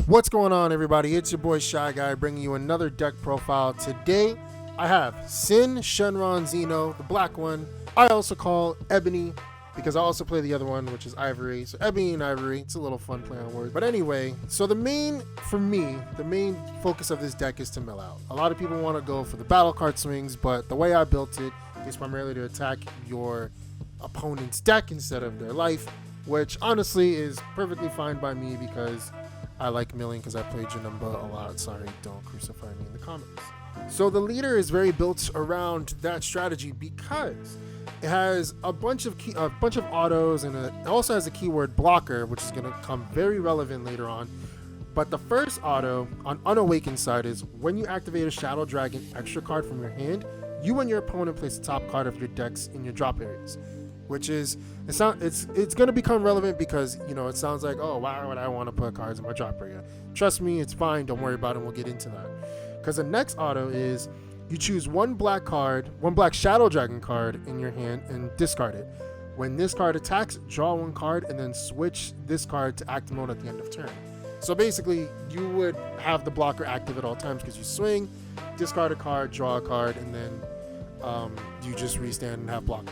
What's going on, everybody? It's your boy Shy Guy bringing you another deck profile. Today I have Syn, Shenron, Xeno, the black one. I also call Ebony because I also play the other one, which is Ivory. So Ebony and Ivory, it's a little fun play on words. But anyway, so the main focus of this deck is to mill out. A lot of people want to go for the battle card swings, but the way I built it is primarily to attack your opponent's deck instead of their life, which honestly is perfectly fine by me because I like milling because I play Janemba a lot. Sorry, don't crucify me in the comments. So the leader is very built around that strategy because it has a bunch of autos, and it also has a keyword blocker, which is going to come very relevant later on. But the first auto on Unawakened side is when you activate a Shadow Dragon extra card from your hand, you and your opponent place the top card of your decks in your drop areas. Which is, it's going to become relevant because, you know, it sounds like, oh, why would I want to put cards in my drop area? Trust me, it's fine. Don't worry about it. We'll get into that. Because the next auto is you choose one black Shadow Dragon card in your hand and discard it. When this card attacks, draw one card and then switch this card to active mode at the end of turn. So basically, you would have the blocker active at all times because you swing, discard a card, draw a card, and then you just restand and have blocker.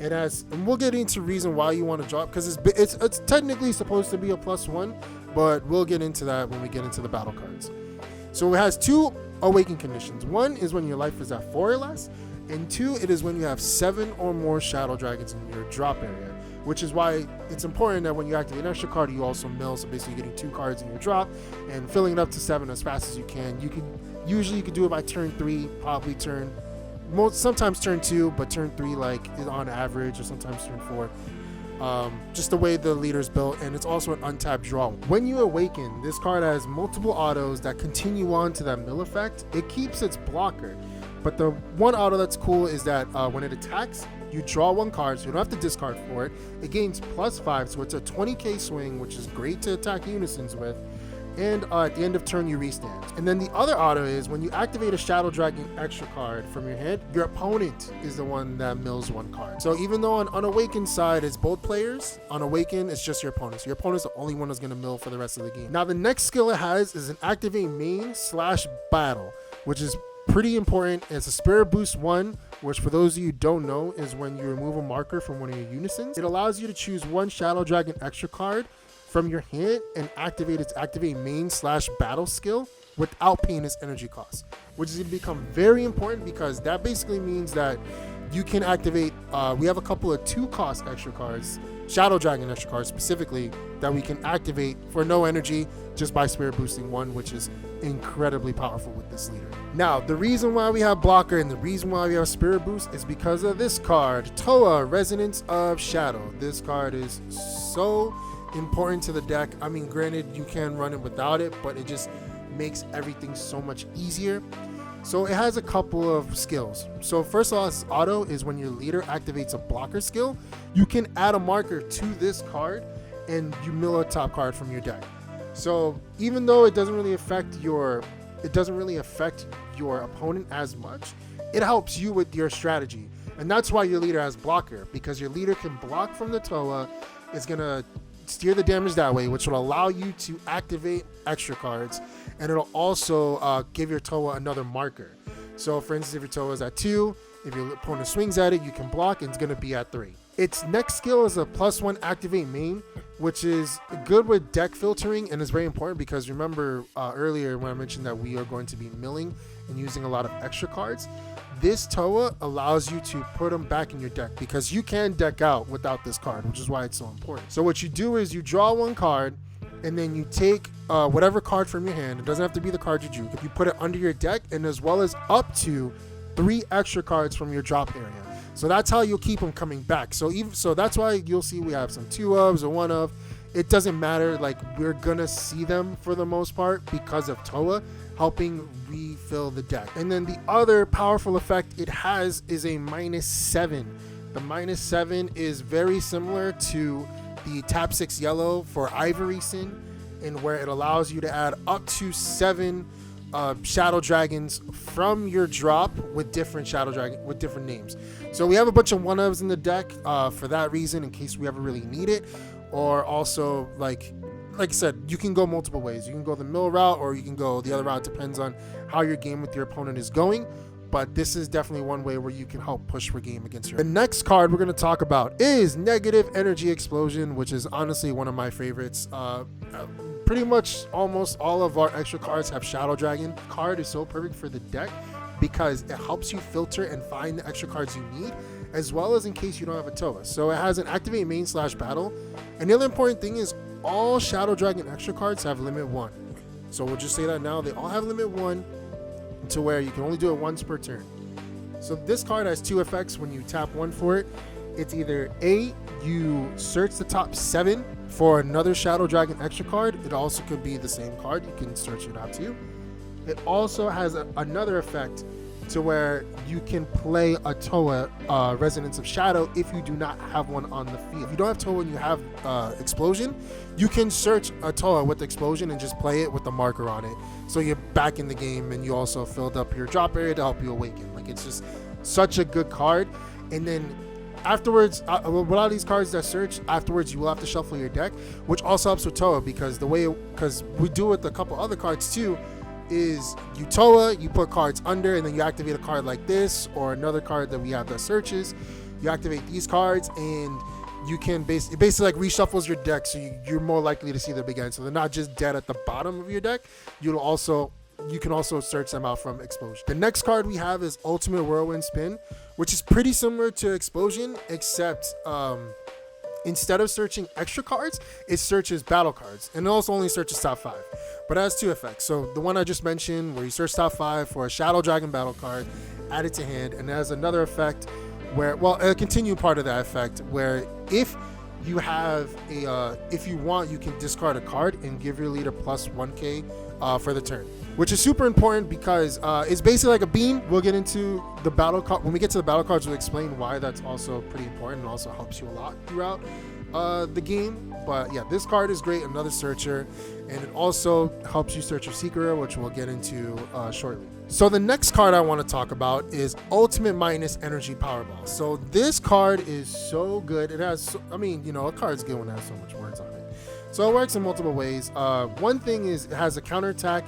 It has, and we'll get into reason why you want to drop because it's technically supposed to be a +1, but we'll get into that when we get into the battle cards. So it has two awaken conditions. One is when your life is at 4 or less, and 2, it is when you have 7 or more Shadow Dragons in your drop area, which is why it's important that when you activate an extra card, you also mill. So basically, you're getting 2 cards in your drop and filling it up to 7 as fast as you can. You could do it by turn 3, probably sometimes turn 2, but turn 3 like is on average, or sometimes turn 4. Just the way the leader's built, and it's also an untapped draw. When you awaken, this card has multiple autos that continue on to that mill effect. It keeps its blocker, but the one auto that's cool is that when it attacks, you draw one card, so you don't have to discard for it. It gains +5, so it's a 20k swing, which is great to attack unisons with. And at the end of turn, you restand. And then the other auto is when you activate a Shadow Dragon extra card from your hand, your opponent is the one that mills one card. So even though on Unawakened side it's both players, on Awaken it's just your opponent. So your opponent's the only one that's going to mill for the rest of the game. Now the next skill it has is an activate main/battle, which is pretty important. It's a Spirit Boost 1, which for those of you who don't know is when you remove a marker from one of your unisons. It allows you to choose one Shadow Dragon extra card from your hand and activate its activate main/battle skill without paying its energy cost, which is going to become very important because that basically means that you can activate, we have a couple of 2-cost extra cards, Shadow Dragon extra cards specifically, that we can activate for no energy just by Spirit Boosting 1, which is incredibly powerful with this leader. Now, the reason why we have blocker and the reason why we have Spirit Boost is because of this card, Towa, Resonance of Shadow. This card is so important to the deck. I mean, granted, you can run it without it, but it just makes everything so much easier. So it has a couple of skills. So first of all, this auto is when your leader activates a blocker skill, you can add a marker to this card and you mill a top card from your deck. So even though it doesn't really affect your opponent as much, it helps you with your strategy. And that's why your leader has blocker, because your leader can block from the Towa. It's gonna steer the damage that way, which will allow you to activate extra cards, and it'll also give your Towa another marker. So for instance, if your Towa is at 2, if your opponent swings at it, you can block and it's going to be at 3. Its next skill is a +1 activate main, which is good with deck filtering and is very important because remember earlier when I mentioned that we are going to be milling and using a lot of extra cards. This Towa allows you to put them back in your deck because you can deck out without this card, which is why it's so important. So what you do is you draw one card and then you take whatever card from your hand. It doesn't have to be the card you drew. You put it under your deck, and as well as up to 3 extra cards from your drop area. So that's how you'll keep them coming back. So that's why you'll see we have some 2 ofs or 1 of. It doesn't matter. Like, we're gonna see them for the most part because of Towa helping refill the deck. And then the other powerful effect it has is a -7. The -7 is very similar to the tap 6 yellow for Ivory Syn, in where it allows you to add up to 7 Shadow Dragons from your drop with different names. So we have a bunch of 1-ofs in the deck for that reason, in case we ever really need it, or also like like I said, you can go multiple ways. You can go the mill route, or you can go the other route. Depends on how your game with your opponent is going. But this is definitely one way where you can help push for game against your. The next card we're going to talk about is Negative Energy Explosion, which is honestly one of my favorites. Pretty much almost all of our extra cards have Shadow Dragon. Card is so perfect for the deck because it helps you filter and find the extra cards you need, as well as in case you don't have a Towa. So it has an activate main / battle. And the other important thing is all Shadow Dragon extra cards have limit 1. So we'll just say that now. They all have limit 1 to where you can only do it once per turn. So this card has 2 effects when you tap 1 for it. It's either A, you search the top 7 for another Shadow Dragon extra card. It also could be the same card. You can search it out too. It also has another effect to where you can play a Towa, Resonance of Shadow, if you do not have one on the field. If you don't have Towa and you have Explosion, you can search a Towa with Explosion and just play it with the marker on it. So you're back in the game, and you also filled up your drop area to help you awaken. Like, it's just such a good card. And then afterwards, with a lot of these cards that search, afterwards you will have to shuffle your deck, which also helps with Towa, because because we do it with a couple other cards too, is you Towa, you put cards under, and then you activate a card like this, or another card that we have that searches. You activate these cards, and you can it basically like reshuffles your deck, so you're more likely to see the big end. So they're not just dead at the bottom of your deck. You can also search them out from Explosion. The next card we have is Ultimate Whirlwind Spin, which is pretty similar to Explosion, except instead of searching extra cards, it searches battle cards, and it also only searches top 5. But it has 2 effects. So the one I just mentioned, where you search top 5 for a Shadow Dragon battle card, add it to hand, and it has another effect where, well, a continued part of that effect, where if you have if you want, you can discard a card and give your leader plus 1k for the turn, which is super important because it's basically like a beam. We'll get into the battle card when we get to the battle cards. We'll explain why that's also pretty important and also helps you a lot throughout the game. But yeah, this card is great, another searcher, and it also helps you search your secret, which we'll get into shortly. So the next card I want to talk about is Ultimate Minus Energy Powerball. So this card is so good. It has, a card's good when it has so much words on it. So it works in multiple ways. One thing is it has a counterattack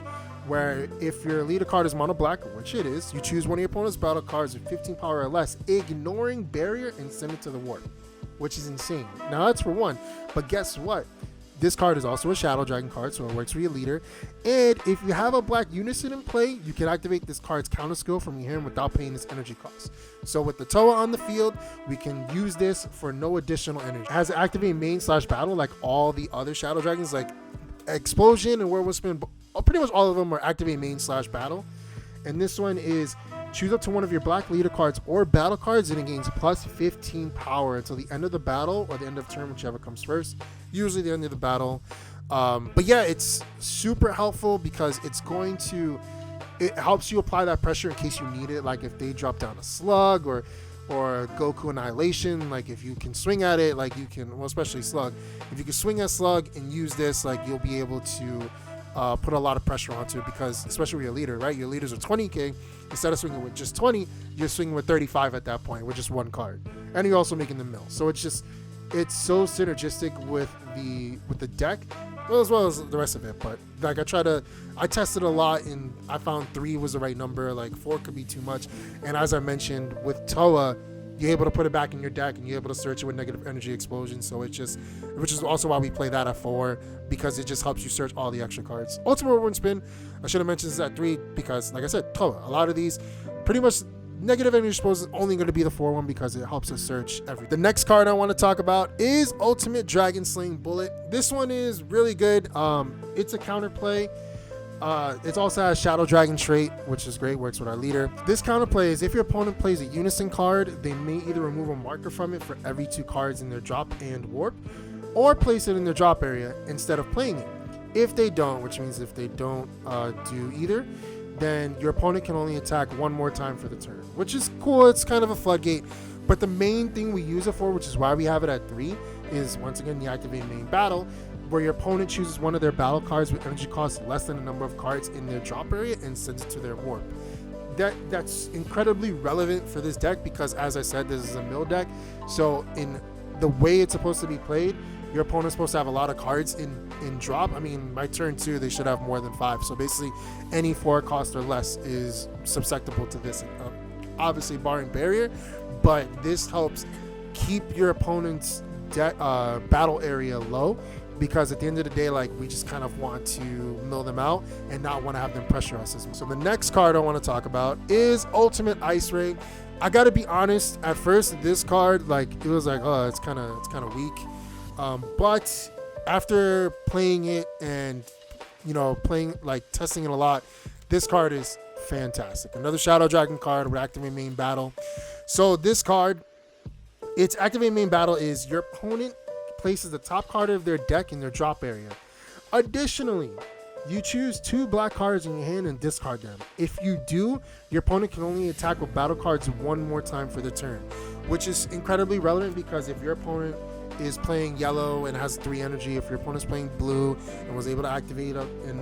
where if your leader card is mono black, which it is, you choose one of your opponent's battle cards with 15 power or less, ignoring barrier, and send it to the warp, which is insane. Now that's for one, but guess what? This card is also a Shadow Dragon card, so it works for your leader. And if you have a black Unison in play, you can activate this card's counter skill from your hand without paying its energy cost. So with the Towa on the field, we can use this for no additional energy. It has an activate main / battle like all the other Shadow Dragons, like Explosion and Whirlwind Spin. Pretty much all of them are activate main / battle. And this one is choose up to one of your black leader cards or battle cards, and it gains plus 15 power until the end of the battle or the end of turn, whichever comes first. Usually the end of the battle. But yeah, it's super helpful because it helps you apply that pressure in case you need it. Like if they drop down a Slug or Goku Annihilation, like if you can swing at it, like you can, well, especially Slug. If you can swing at Slug and use this, like you'll be able to put a lot of pressure onto it, because especially with your leader, right? Your leaders are 20k. Instead of swinging with just 20, you're swinging with 35 at that point with just one card, and you're also making the mill. So it's so synergistic with the deck, as well as the rest of it. But like I tested a lot, and I found 3 was the right number. Like 4 could be too much. And as I mentioned, with Towa, you're able to put it back in your deck, and you're able to search it with Negative Energy Explosion. So which is also why we play that at 4, because it just helps you search all the extra cards. Ultimate Whirlwind Spin, I should have mentioned this at 3, because like I said, Towa, a lot of these pretty much Negative Energy Explosion is only going to be the 4 one because it helps us search everything. The next card I want to talk about is Ultimate Dragon Slaying Bullet. This one is really good. It's a counterplay. It also has Shadow Dragon trait, which is great, works with our leader. This counterplay is if your opponent plays a Unison card, they may either remove a marker from it for every 2 cards in their drop and warp, or place it in their drop area instead of playing it. If they don't, which means if they don't do either, then your opponent can only attack 1 more time for the turn, which is cool. It's kind of a floodgate, but the main thing we use it for, which is why we have it at 3, is once again the activate main battle, where your opponent chooses one of their battle cards with energy cost less than the number of cards in their drop area and sends it to their warp. That's incredibly relevant for this deck because, as I said, this is a mill deck. So in the way it's supposed to be played, your opponent's supposed to have a lot of cards in drop. I mean, by turn 2, they should have more than 5. So basically, any 4 cost or less is susceptible to this. Obviously, barring barrier, but this helps keep your opponent's battle area low, because at the end of the day, like, we just kind of want to mill them out and not want to have them pressure us as well. So the next card I want to talk about is Ultimate Ice Ray. I gotta be honest, at first this card, like, it was like, oh, it's kind of weak, but after playing it and, you know, testing it a lot, this card is fantastic. Another Shadow Dragon card with activate main battle. So this card, its activate main battle is your opponent places the top card of their deck in their drop area. Additionally, you choose 2 black cards in your hand and discard them. If you do, your opponent can only attack with battle cards 1 more time for the turn, which is incredibly relevant, because if your opponent is playing yellow and has 3 energy, if your opponent's playing blue and was able to activate up and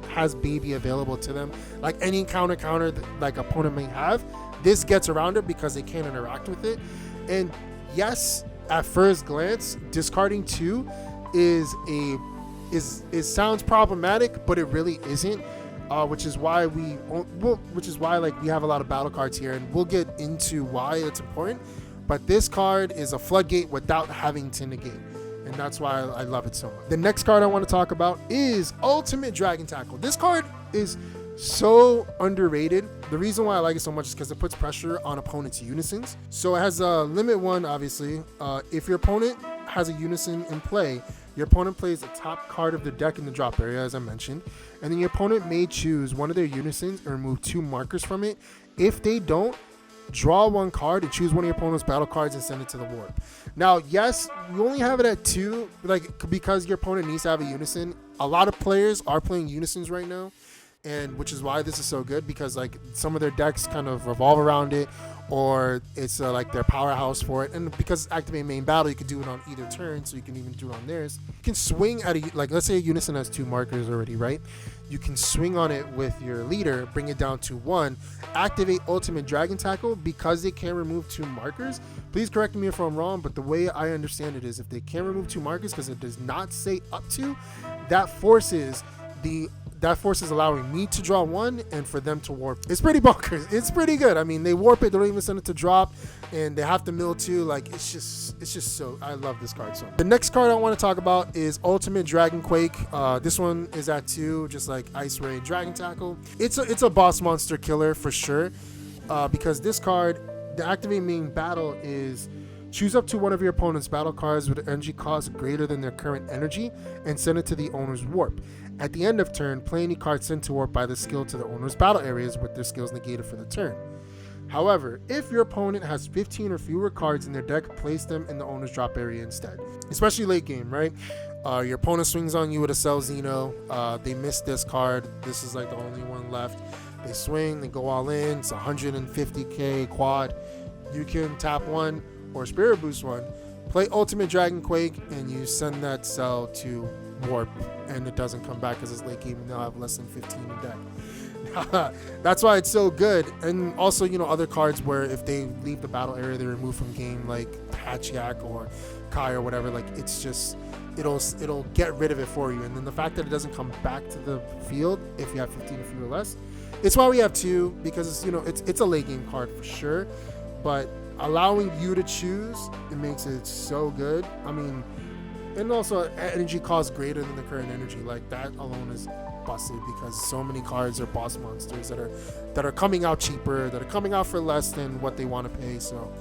has baby available to them, like any counter that like opponent may have, this gets around it because they can't interact with it. And yes, at first glance, discarding 2 sounds problematic, but it really isn't. Which is why we have a lot of battle cards here, and we'll get into why it's important. But this card is a floodgate without having to negate, and that's why I love it so much. The next card I want to talk about is Ultimate Dragon Tackle. This card is so underrated. The reason why I like it so much is because it puts pressure on opponents' unisons. So it has a limit 1, obviously. If your opponent has a unison in play, your opponent plays the top card of the deck in the drop area, as I mentioned, and then your opponent may choose one of their unisons and remove 2 markers from it. If they don't, draw 1 card and choose one of your opponent's battle cards and send it to the warp. Now, yes, you only have it at 2, like, because your opponent needs to have a unison. A lot of players are playing unisons right now, and which is why this is so good, because like some of their decks kind of revolve around it, or it's like their powerhouse for it. And because it's activate main battle, you can do it on either turn, so you can even do it on theirs. You can swing at like, let's say a unison has 2 markers already, right? You can swing on it with your leader, bring it down to 1, activate Ultimate Dragon Tackle. Because they can't remove 2 markers, please correct me if I'm wrong, but the way I understand it is if they can't remove 2 markers, because it does not say up to, that forces allowing me to draw 1 and for them to warp. It's pretty bonkers. It's pretty good. I mean, they warp it, they don't even send it to drop, and they have to mill 2. Like, it's just so, I love this card so much. The next card I want to talk about is Ultimate Dragon Quake. This one is at 2, just like Ice Ray and Dragon Tackle. It's a boss monster killer for sure, because this card, the activate main battle is choose up to one of your opponent's battle cards with an energy cost greater than their current energy and send it to the owner's warp. At the end of turn, play any card sent to warp by the skill to the owner's battle areas with their skills negated for the turn. However, if your opponent has 15 or fewer cards in their deck, place them in the owner's drop area instead. Especially late game, right? Your opponent swings on you with a Cell Xeno. They miss this card. This is like the only one left. They swing, they go all in. It's 150k quad. You can tap 1 or Spirit Boost 1, play Ultimate Dragon Quake, and you send that cell to warp, and it doesn't come back because it's late game and they'll have less than 15 in deck. That's why it's so good. And also, you know, other cards where if they leave the battle area, they're removed from game, like Hatchiak or Kai or whatever. Like, it's just, it'll get rid of it for you. And then the fact that it doesn't come back to the field if you have 15 or fewer less, it's why we have 2, because it's, you know, it's a late game card for sure, but allowing you to choose, it makes it so good. I mean, and also energy cost greater than the current energy, like that alone is busted, because so many cards are boss monsters that are coming out cheaper, that are coming out for less than what they want to pay. So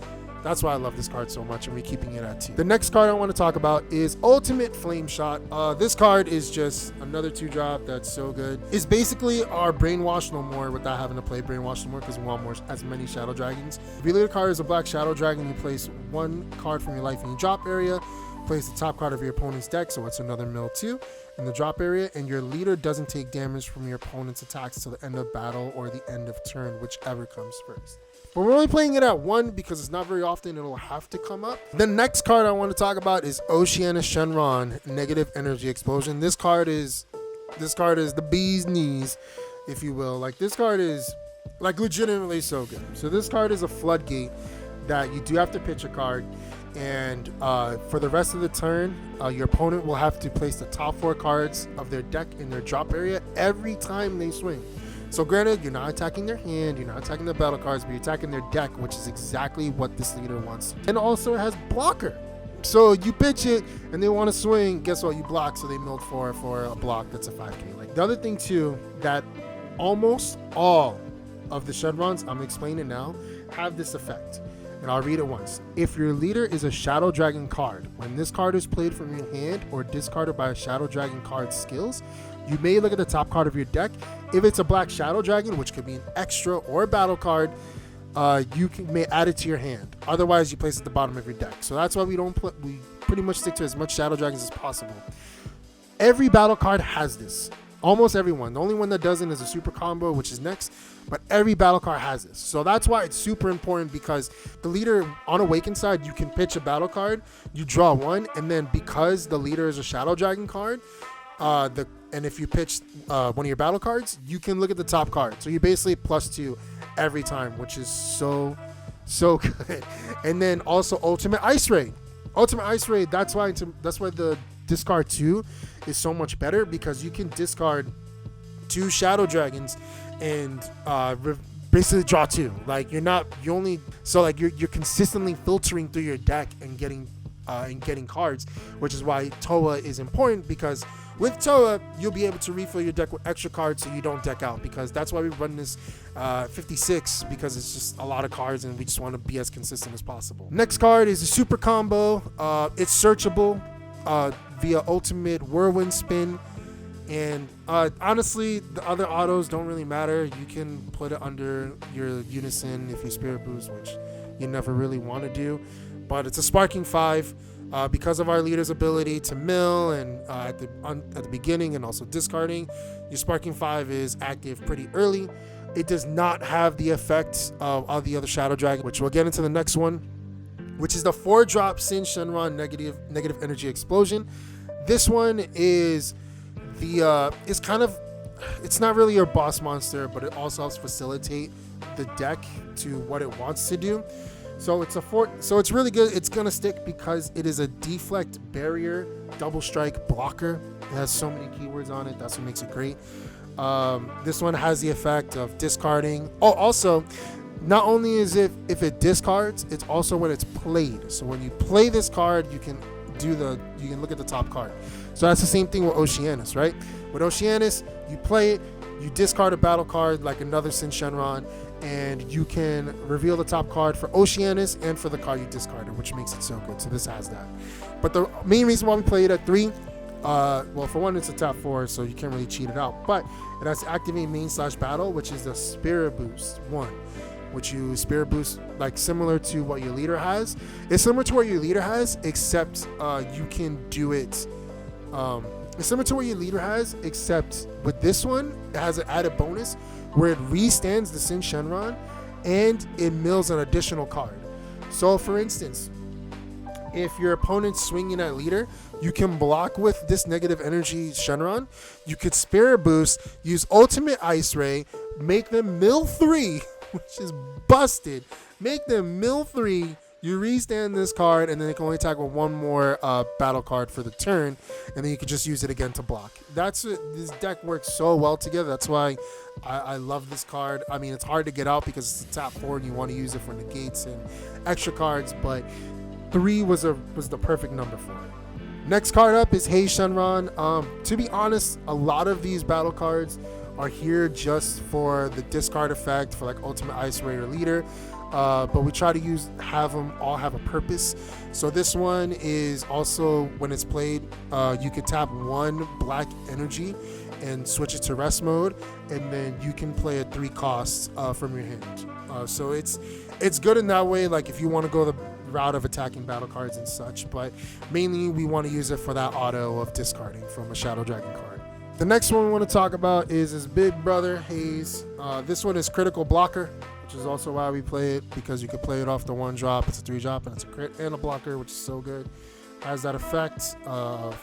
that's why I love this card so much, and we're keeping it at 2. The next card I want to talk about is Ultimate Flame Shot. This card is just another 2-drop that's so good. It's basically our Brainwash No More without having to play Brainwash No More, because we want as many Shadow Dragons. If your leader card is a black Shadow Dragon, you place 1 card from your life in your drop area. Place the top card of your opponent's deck, so it's another mill 2 in the drop area, and your leader doesn't take damage from your opponent's attacks till the end of battle or the end of turn, whichever comes first. But we're only playing it at 1 because it's not very often it'll have to come up. The next card I want to talk about is Oceana Shenron, Negative Energy Explosion. This card is the bee's knees, if you will. Like, this card is like legitimately so good. So this card is a floodgate that you do have to pitch a card, and for the rest of the turn, your opponent will have to place the top 4 cards of their deck in their drop area every time they swing. So granted, you're not attacking their hand, you're not attacking the battle cards, but you're attacking their deck, which is exactly what this leader wants. And also it has blocker. So you pitch it and they want to swing, guess what? You block, so they milled for a block that's a 5k. Like the other thing too, that almost all of the Shenrons, I'm explaining now, have this effect. And I'll read it once. If your leader is a Shadow Dragon card, when this card is played from your hand or discarded by a Shadow Dragon card's skills, you may look at the top card of your deck. If it's a black Shadow Dragon, which could be an extra or a battle card, may add it to your hand. Otherwise, you place it at the bottom of your deck. So that's why we pretty much stick to as much Shadow Dragons as possible. Every battle card has this. Almost everyone. The only one that doesn't is a super combo, which is next. But every battle card has this. So that's why it's super important, because the leader on Awaken side, you can pitch a battle card, you draw 1, and then because the leader is a Shadow Dragon card, and if you pitch one of your battle cards, you can look at the top card. So you basically +2 every time, which is so good. And then also Ultimate Ice Ray. Ultimate Ice Ray, that's why the discard 2 is so much better, because you can discard 2 Shadow Dragons and basically draw 2. Like you're consistently filtering through your deck and getting cards, which is why Towa is important, because with Towa, you'll be able to refill your deck with extra cards so you don't deck out, because that's why we run this 56, because it's just a lot of cards and we just want to be as consistent as possible. Next card is a super combo. It's searchable via Ultimate Whirlwind Spin, and honestly, the other autos don't really matter. You can put it under your Unison if you Spirit Boost, which you never really want to do, but it's a Sparking 5. Because of our leader's ability to mill and at the beginning and also discarding, your Sparking 5 is active pretty early. It does not have the effect of the other Shadow Dragon, which we'll get into the next one, which is the 4-drop Syn Shenron negative energy explosion. This one is it's not really your boss monster, but it also helps facilitate the deck to what it wants to do. So it's really good. It's gonna stick because it is a deflect, barrier, double strike, blocker. It has so many keywords on it. That's what makes it great. This one has the effect of discarding. Oh, also, not only is it if it discards, it's also when it's played. So when you play this card, you can look at the top card. So that's the same thing with Oceanus, right? With Oceanus, you play it, you discard a battle card like another Syn Shenron, and you can reveal the top card for Oceanus and for the card you discarded, which makes it so good. So this has that. But the main reason why we play it at 3, well, for one, it's a top 4, so you can't really cheat it out. But it has to activate main/battle, which is the Spirit Boost 1, which you Spirit Boost like similar to what your leader has. It's similar to what your leader has, except you can do it. It's similar to what your leader has, except with this one, it has an added bonus where it restands the Syn Shenron and it mills an additional card. So for instance, if your opponent's swinging at leader, you can block with this negative energy Shenron. You could Spirit Boost, use Ultimate Ice Ray, make them mill 3, which is busted. Make them mill 3. You restand this card, and then they can only attack with 1 more battle card for the turn, and then you can just use it again to block. This deck works so well together. That's why I love this card. I mean, it's hard to get out because it's a top 4, and you want to use it for negates and extra cards, but 3 was the perfect number for it. Next card up is Hey Shenron. To be honest, a lot of these battle cards are here just for the discard effect for like Ultimate Ice Ray or Leader. But we try to have them all have a purpose. So this one is also, when it's played, you could tap 1 black energy and switch it to rest mode, and then you can play at 3 costs from your hand. So it's good in that way, like if you want to go the route of attacking battle cards and such, but mainly we want to use it for that auto of discarding from a Shadow Dragon card. The next one we want to talk about is his big brother, Haze. This one is critical blocker, which is also why we play it, because you can play it off the 1-drop. It's a 3-drop, and it's a crit and a blocker, which is so good. Has that effect of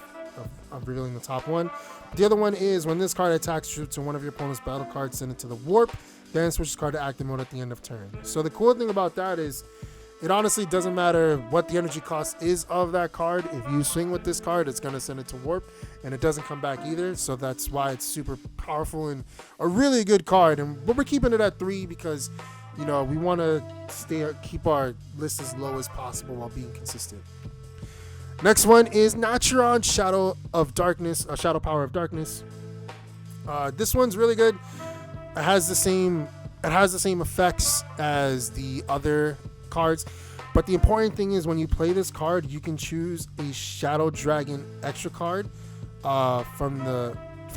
revealing the top 1. The other one is when this card attacks you to one of your opponent's battle cards, send it to the warp, then switch this card to active mode at the end of turn. So the cool thing about that is It honestly doesn't matter what the energy cost is of that card. If you swing with this card, it's going to send it to warp, and it doesn't come back either. So that's why it's super powerful and a really good card. But we're keeping it at 3 because, you know, we want to keep our list as low as possible while being consistent. Next one is Naturon Shadow of Darkness, Shadow Power of Darkness. This one's really good. It has the same effects as the other cards, but the important thing is when you play this card, you can choose a Shadow Dragon extra card from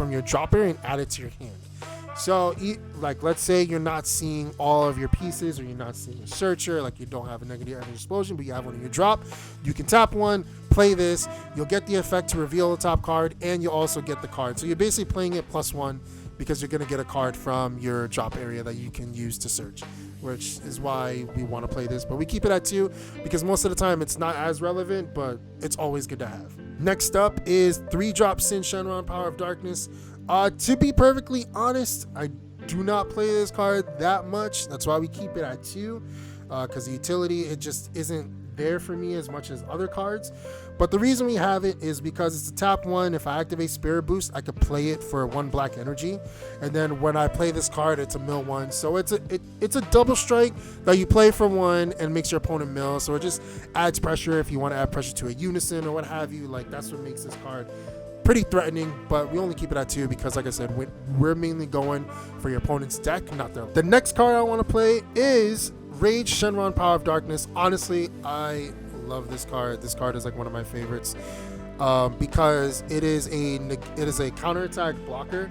your drop area and add it to your hand. So, like, let's say you're not seeing all of your pieces, or you're not seeing a searcher, like you don't have a negative energy explosion, but you have one in your drop. You can tap one, play this, you'll get the effect to reveal the top card, and you'll also get the card. So you're basically playing it +1 because you're going to get a card from your drop area that you can use to search, which is why we want to play this. But we keep it at 2 because most of the time it's not as relevant, but it's always good to have. Next up is 3-drop Sin Shenron Power of Darkness. To be perfectly honest, I do not play this card that much. That's why we keep it at 2, because the utility, it just isn't there for me as much as other cards. But the reason we have it is because it's a tap 1. If I activate Spirit Boost, I could play it for 1 black energy, and then when I play this card, it's a mill 1. So it's a double strike that you play for 1 and makes your opponent mill. So it just adds pressure if you want to add pressure to a unison or what have you. Like, that's what makes this card pretty threatening, but we only keep it at 2 because, like I said, we're mainly going for your opponent's deck, not their. The next card I want to play is Rage Shenron Power of Darkness. Honestly, I love this card. This card is like one of my favorites because it is a counterattack blocker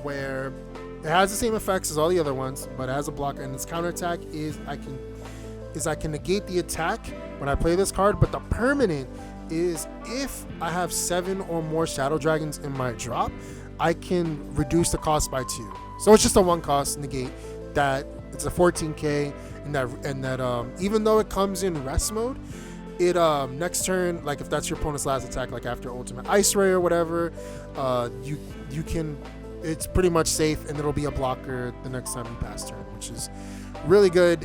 where it has the same effects as all the other ones, but it has a blocker, and its counterattack is I can negate the attack when I play this card, but the permanent is if I have 7 or more Shadow Dragons in my drop, I can reduce the cost by 2. So it's just a 1 cost negate that it's a 14k, and that even though it comes in rest mode, it next turn, like if that's your opponent's last attack, like after Ultimate Ice Ray or whatever, you can, it's pretty much safe, and it'll be a blocker the next time you pass turn, which is really good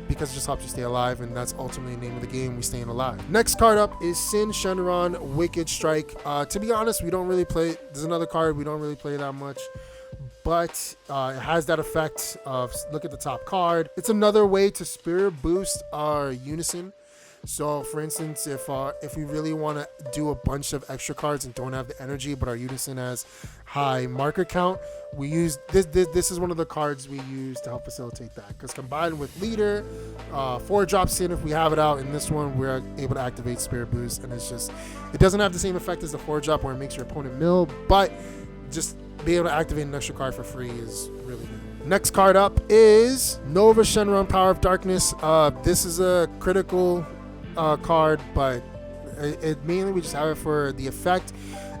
because it just helps you stay alive, and that's ultimately the name of the game, we staying alive. Next card up is Sin Shenron Wicked Strike. To be honest, we don't really play, there's another card we don't really play that much, but it has that effect of, look at the top card. It's another way to Spirit Boost our unison. So for instance, if we really want to do a bunch of extra cards and don't have the energy, but our unison has high marker count, we use this is one of the cards we use to help facilitate that, because combined with Leader, 4-drop Sin, if we have it out, in this one we're able to activate Spirit Boost, and it doesn't have the same effect as the 4-drop where it makes your opponent mill, but just be able to activate an extra card for free is really good. Next card up is Nova Shenron Power of Darkness. This is a critical card, but it mainly we just have it for the effect,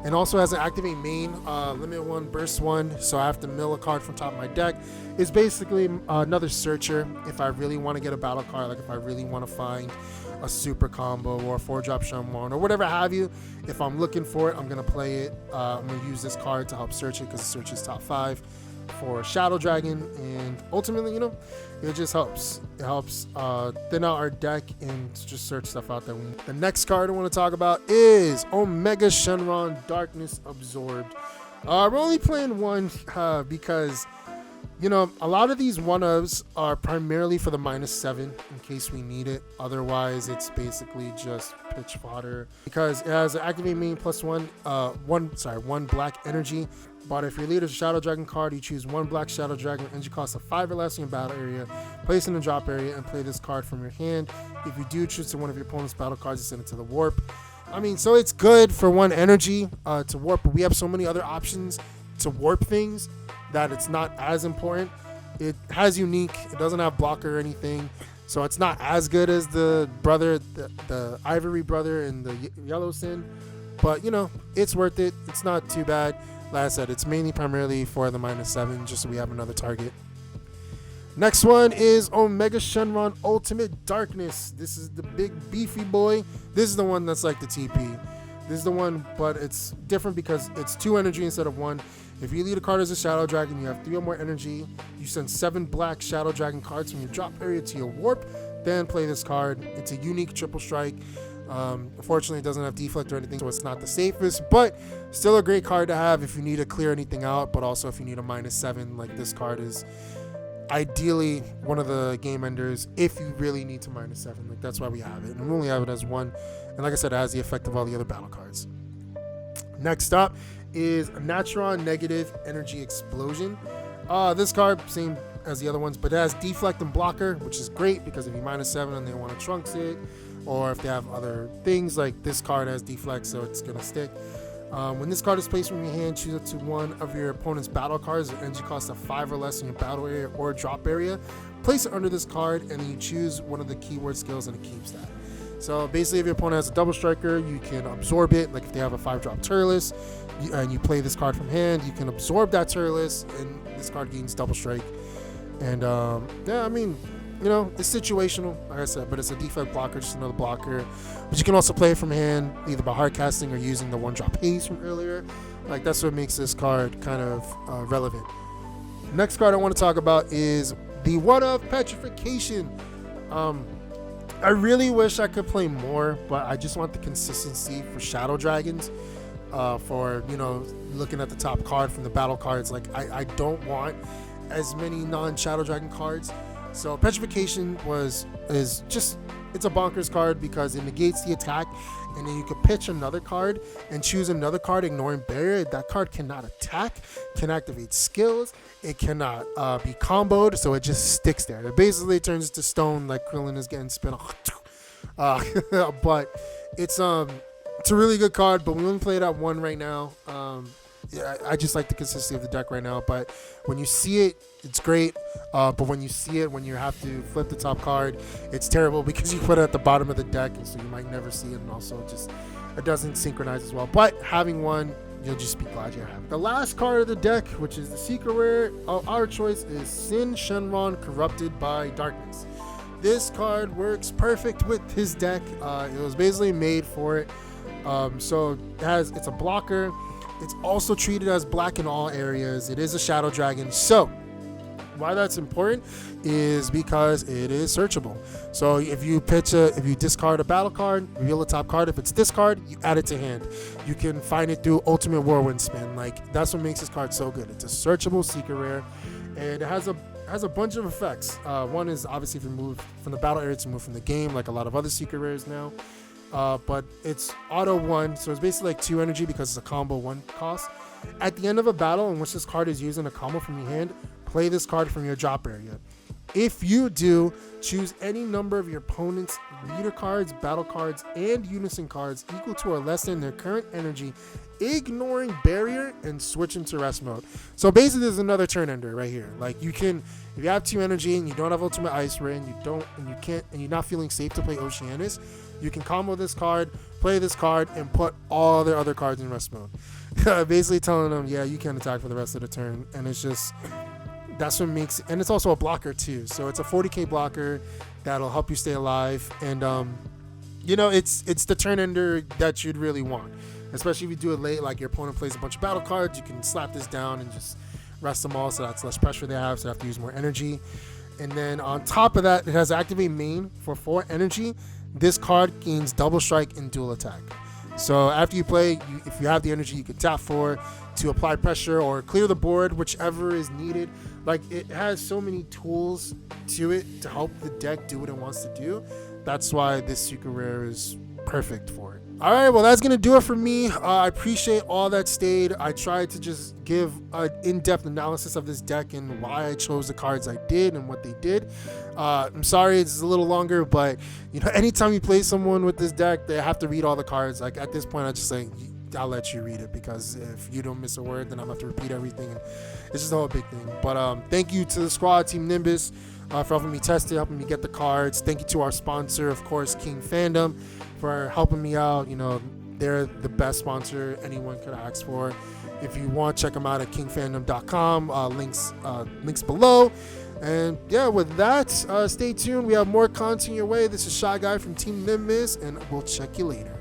and also has an activate main, limit 1, burst 1, so I have to mill a card from top of my deck. It's basically another searcher if I really want to get a battle card, like if I really want to find a super combo or a 4-drop Shenron or whatever have you. If I'm looking for it, I'm gonna play it. I'm gonna use this card to help search it because it searches top 5 for Shadow Dragon, and ultimately, you know, it just helps. It helps thin out our deck and just search stuff out that we need. The next card I want to talk about is Omega Shenron Darkness Absorbed. We're only playing 1 because, you know, a lot of these 1-ofs are primarily for the -7 in case we need it. Otherwise, it's basically just pitch fodder because it has an activate main +1, one black energy. But if your leader's a Shadow Dragon card, you choose 1 black Shadow Dragon, energy cost of 5 or less in your battle area, place it in the drop area, and play this card from your hand. If you do choose to one of your opponent's battle cards, you send it to the warp. I mean, so it's good for 1 energy to warp, but we have so many other options to warp things that it's not as important. It has unique, it doesn't have blocker or anything, so it's not as good as the brother, the Ivory brother and the Yellow Sin, but you know, it's worth it. It's not too bad. Like I said, it's mainly primarily for the -7, just so we have another target. Next one is Omega Shenron Ultimate Darkness. This is the big beefy boy. This is the one that's like the TP. This is the one, but it's different because it's 2 energy instead of 1. If you lead a card as a Shadow Dragon, you have 3 or more energy. You send 7 black Shadow Dragon cards from your drop area to your warp. then play this card. It's a unique triple strike. Unfortunately, it doesn't have deflect or anything, so it's not the safest, but still a great card to have if you need to clear anything out, but also if you need a -7. Like, this card is ideally one of the game enders if you really need to -7. Like, that's why we have it, and we only have it as one, and like I said, it has the effect of all the other battle cards. Next up is Natron Negative Energy Explosion. This card, same as the other ones, but it has deflect and blocker, which is great because if you -7 and they want to trunks it, or if they have other things, like this card has deflect, so it's gonna stick. When this card is placed from your hand, choose up to one of your opponent's battle cards. The energy cost of 5 or less in your battle area or drop area. Place it under this card, and then you choose one of the keyword skills, and it keeps that. So basically, if your opponent has a double striker, you can absorb it. Like if they have a 5-drop Turles, and you play this card from hand, you can absorb that Turles, and this card gains double strike. And yeah, I mean, you know, it's situational, like I said, but it's a deflect blocker, just another blocker. But you can also play it from hand, either by hard casting or using the 1-drop haste from earlier. Like, that's what makes this card kind of relevant. Next card I want to talk about is the One of Petrification. I really wish I could play more, but I just want the consistency for Shadow Dragons. For, you know, looking at the top card from the battle cards, like I don't want as many non-Shadow Dragon cards. So Petrification is just, it's a bonkers card because it negates the attack, and then you could pitch another card and choose another card ignoring barrier. That card cannot attack, can activate skills, it cannot be comboed, so it just sticks there. It basically turns to stone, like Krillin is getting spin off. But it's a really good card, but we only play it at 1 right now. Yeah, I just like the consistency of the deck right now, but when you see it, it's great. But when you see it, when you have to flip the top card, it's terrible because you put it at the bottom of the deck, and so you might never see it, and also just it doesn't synchronize as well. But having one, you'll just be glad you have it. The last card of the deck, which is the secret rare of our choice, is Shenron Corrupted by Darkness. This card works perfect with his deck. It was basically made for it. So it's a blocker. It's also treated as black in all areas. It is a Shadow Dragon. So why that's important is because it is searchable. So if you discard a battle card, reveal the top card. If it's this card, you add it to hand. You can find it through Ultimate Whirlwind Spin. Like, that's what makes this card so good. It's a searchable secret rare, and it has a bunch of effects. One is obviously if you move from the battle area to move from the game, like a lot of other secret rares now. But it's auto 1, so it's basically like 2 energy because it's a combo 1 cost. At the end of a battle in which this card is used in a combo from your hand, play this card from your drop area. If you do, choose any number of your opponent's leader cards, battle cards, and unison cards equal to or less than their current energy, ignoring barrier, and switch into rest mode. So basically, there's another turn ender right here. Like, you can, if you have 2 energy and you don't have Ultimate Ice Ray, and you're not feeling safe to play Oceanus, you can combo this card, play this card, and put all their other cards in rest mode. Basically telling them, yeah, you can't attack for the rest of the turn. And it's just, that's what makes it. And it's also a blocker too. So it's a 40k blocker that'll help you stay alive. And, you know, it's the turn ender that you'd really want. Especially if you do it late, like your opponent plays a bunch of battle cards, you can slap this down and just rest them all, so that's less pressure they have, so they have to use more energy. And then on top of that, it has activate main for 4 energy. This card gains double strike and dual attack. So after you play, if you have the energy, you can tap 4 to apply pressure or clear the board, whichever is needed. Like, it has so many tools to it to help the deck do what it wants to do. That's why this secret rare is perfect for it. All right, well, that's gonna do it for me. I appreciate all that stayed. I tried to just give an in-depth analysis of this deck and why I chose the cards I did and what they did. I'm sorry it's a little longer, but you know, anytime you play someone with this deck, they have to read all the cards. Like, at this point, I just say I'll let you read it, because if you don't miss a word, then I'm gonna have to repeat everything. And it's just a whole big thing. But thank you to the squad, Team Nimbus, for helping me test it, helping me get the cards. Thank you to our sponsor, of course, King Fandom, for helping me out. You know, they're the best sponsor anyone could ask for. If you want, check them out at kingfandom.com. Links below. And yeah, with that, stay tuned. We have more content your way. This is ShyGuy from Team Nimbus, and we'll check you later.